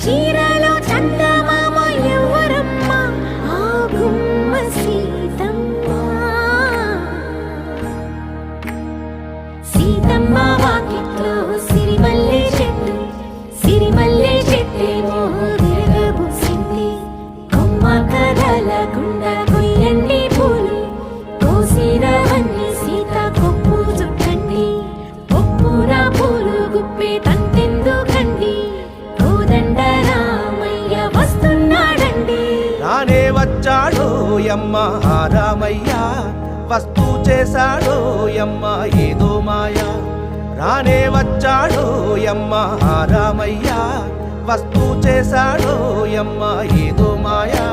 చీరలో చందమామ ఎవరమ్మ ఆ గుమ్మ సీతమ్మ సీతమ్మ వాకిట్లో సిరిమల్లె చెట్టు సిరిమల్లె చెట్టేమో విరగబూసింది కొమ్మ కదలకుండా కొయ్యండి పూలు కోసిరవన్నీ సీత కొప్పు చుట్టండి ఒప్పున పూలు గుప్పే తంతెందుకండి కోదండ రామయ్య వస్తున్నాడండి రానే వచ్చాడో యమ్మ ఆ రామయ్య వస్తూ చేశాడో యమ్మ ఏదో మాయా రానే వచ్చాడో యమ్మ ఆ రామయ్య వస్తూ చేశాడో యమ్మ ఏదో మాయా